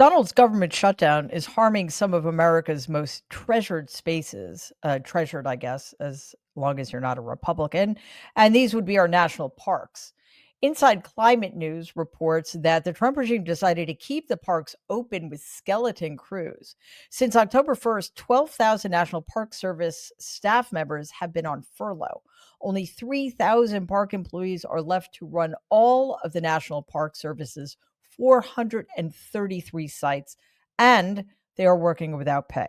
Donald's government shutdown is harming some of America's most treasured spaces, treasured, I guess, as long as you're not a Republican, and these would be our national parks. Inside Climate News reports that the Trump regime decided to keep the parks open with skeleton crews. Since October 1st, 12,000 National Park Service staff members have been on furlough. Only 3,000 park employees are left to run all of the National Park Service's 433 sites, and they are working without pay.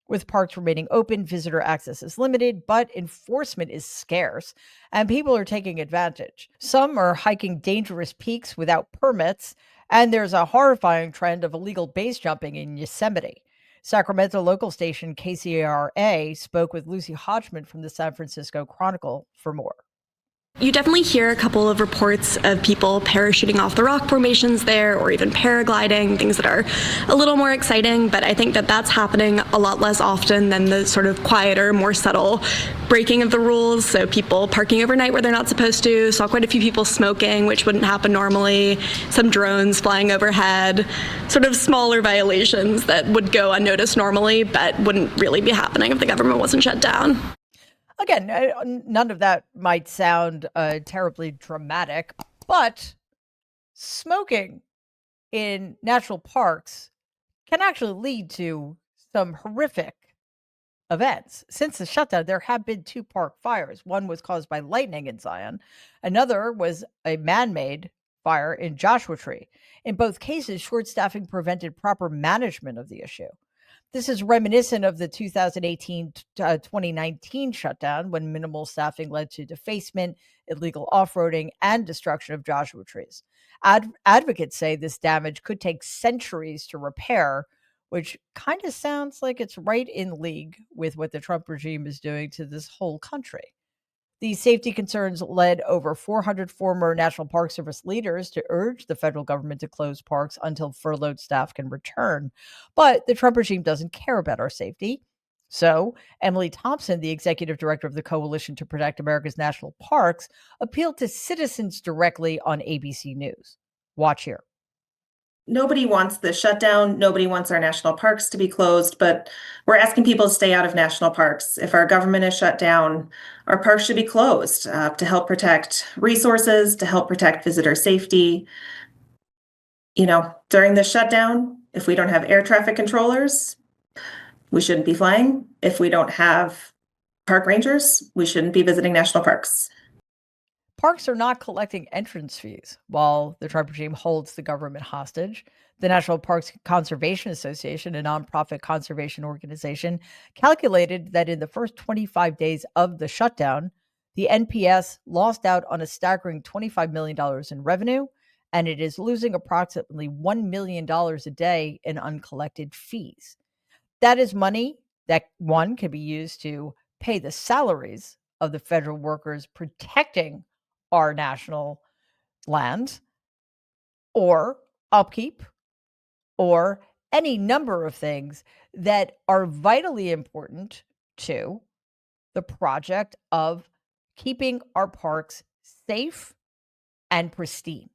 With parks remaining open, visitor access is limited, but enforcement is scarce, and people are taking advantage. Some are hiking dangerous peaks without permits, and there's a horrifying trend of illegal base jumping in Yosemite. Sacramento local station KCRA spoke with Lucy Hodgman from the San Francisco Chronicle for more. You definitely hear a couple of reports of people parachuting off the rock formations there or even paragliding, things that are a little more exciting, but I think that that's happening a lot less often than the sort of quieter, more subtle breaking of the rules. So people parking overnight where they're not supposed to, saw quite a few people smoking, which wouldn't happen normally, some drones flying overhead, sort of smaller violations that would go unnoticed normally, but wouldn't really be happening if the government wasn't shut down. Again, none of that might sound terribly dramatic, but smoking in national parks can actually lead to some horrific events. Since the shutdown, there have been two park fires. One was caused by lightning in Zion, another was a man made fire in Joshua Tree. In both cases, short staffing prevented proper management of the issue. This is reminiscent of the 2018 2019 shutdown when minimal staffing led to defacement, illegal off roading, and destruction of Joshua trees. Advocates say this damage could take centuries to repair, which kind of sounds like it's right in league with what the Trump regime is doing to this whole country. These safety concerns led over 400 former National Park Service leaders to urge the federal government to close parks until furloughed staff can return. But the Trump regime doesn't care about our safety. So, Emily Thompson, the executive director of the Coalition to Protect America's National Parks, appealed to citizens directly on ABC News. Watch here. Nobody wants the shutdown. Nobody wants our national parks to be closed, but we're asking people to stay out of national parks. If our government is shut down, our parks should be closed to help protect resources, to help protect visitor safety. During the shutdown, if we don't have air traffic controllers, we shouldn't be flying. If we don't have park rangers, we shouldn't be visiting national parks. Parks are not collecting entrance fees while the Trump regime holds the government hostage. The National Parks Conservation Association, a nonprofit conservation organization, calculated that in the first 25 days of the shutdown, the NPS lost out on a staggering $25 million in revenue, and it is losing approximately $1 million a day in uncollected fees. That is money that, one, can be used to pay the salaries of the federal workers protecting our national land, or upkeep, or any number of things that are vitally important to the project of keeping our parks safe and pristine.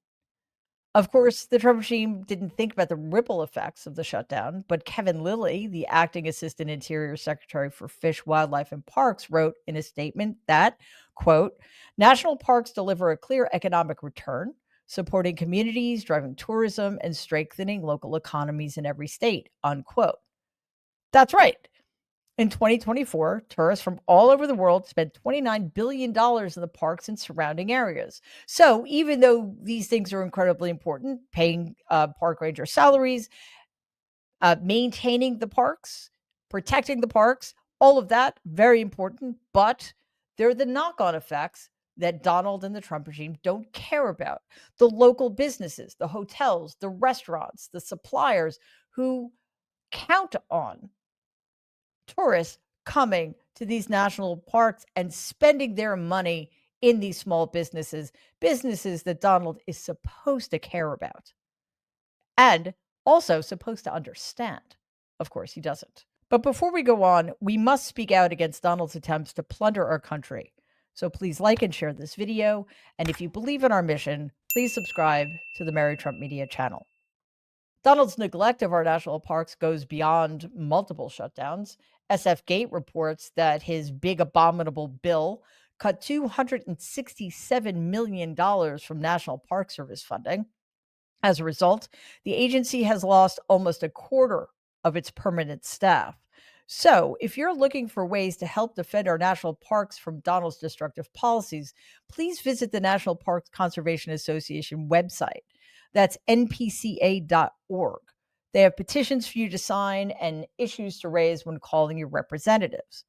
Of course, the Trump regime didn't think about the ripple effects of the shutdown, but Kevin Lilly, the acting assistant interior secretary for Fish, Wildlife, and Parks, wrote in a statement that, quote, national parks deliver a clear economic return, supporting communities, driving tourism, and strengthening local economies in every state, unquote. That's right. In 2024, tourists from all over the world spent $29 billion in the parks and surrounding areas. So even though these things are incredibly important, paying park ranger salaries, maintaining the parks, protecting the parks, all of that, very important, but they're the knock-on effects that Donald and the Trump regime don't care about. The local businesses, the hotels, the restaurants, the suppliers who count on tourists coming to these national parks and spending their money in these small businesses that Donald is supposed to care about and also supposed to understand. Of course, he doesn't. But before we go on, we must speak out against Donald's attempts to plunder our country. So please like and share this video. And if you believe in our mission, please subscribe to the Mary Trump Media channel. Donald's neglect of our national parks goes beyond multiple shutdowns. SF Gate reports that his big abominable bill cut $267 million from National Park Service funding. As a result, the agency has lost almost a quarter of its permanent staff. So, if you're looking for ways to help defend our national parks from Donald's destructive policies, please visit the National Parks Conservation Association website. That's npca.org. They have petitions for you to sign and issues to raise when calling your representatives.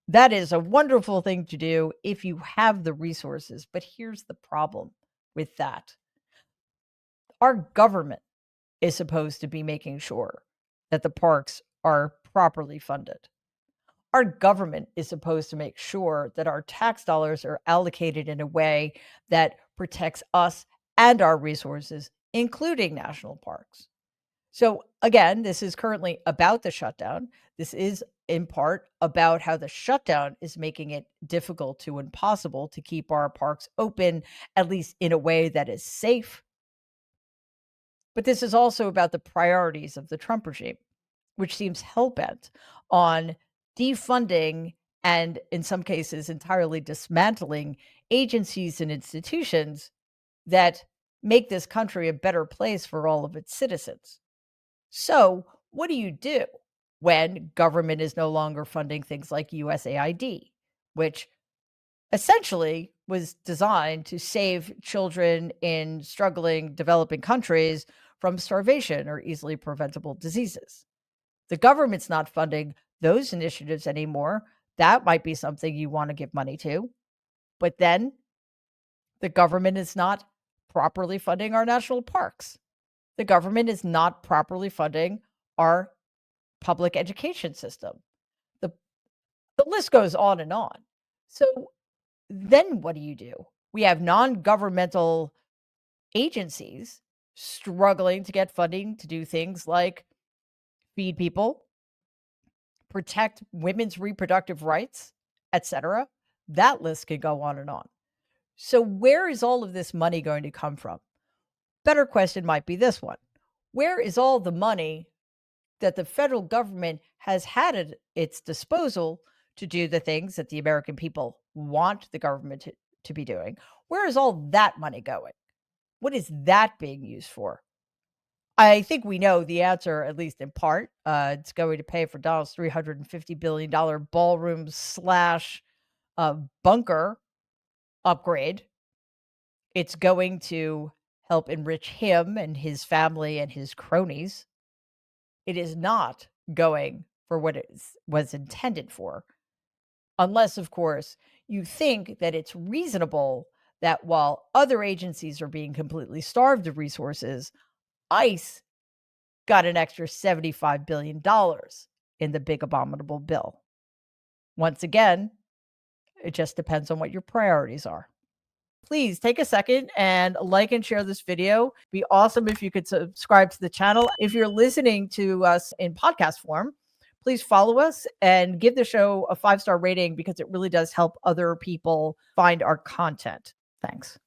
That is a wonderful thing to do if you have the resources. But here's the problem with that: our government is supposed to be making sure that the parks are properly funded. Our government is supposed to make sure that our tax dollars are allocated in a way that protects us and our resources, including national parks. So, again, this is currently about the shutdown. This is in part about how the shutdown is making it difficult to impossible to keep our parks open, at least in a way that is safe. But this is also about the priorities of the Trump regime, which seems hell-bent on defunding and, in some cases, entirely dismantling agencies and institutions that make this country a better place for all of its citizens. So, what do you do when government is no longer funding things like USAID, which essentially was designed to save children in struggling developing countries from starvation or easily preventable diseases? The government's not funding those initiatives anymore. That might be something you want to give money to. But then the government is not properly funding our national parks. The government is not properly funding our public education system. The, the list goes on and on. So then what do? We have non governmental agencies struggling to get funding to do things like feed people, protect women's reproductive rights, etc. That list could go on and on. So, where is all of this money going to come from? Better question might be this one: where is all the money that the federal government has had at its disposal to do the things that the American people want the government to be doing? Where is all that money going? What is that being used for? I think we know the answer, at least in part. It's going to pay for Donald's $350 billion ballroom slash bunker upgrade. It's going to help enrich him and his family and his cronies. It is not going for what it was intended for, unless, of course, you think that it's reasonable that while other agencies are being completely starved of resources, ICE got an extra $75 billion in the big abominable bill. Once again, it just depends on what your priorities are. Please take a second and like and share this video. It'd be awesome if you could subscribe to the channel. If you're listening to us in podcast form, please follow us and give the show a 5-star rating because it really does help other people find our content. Thanks.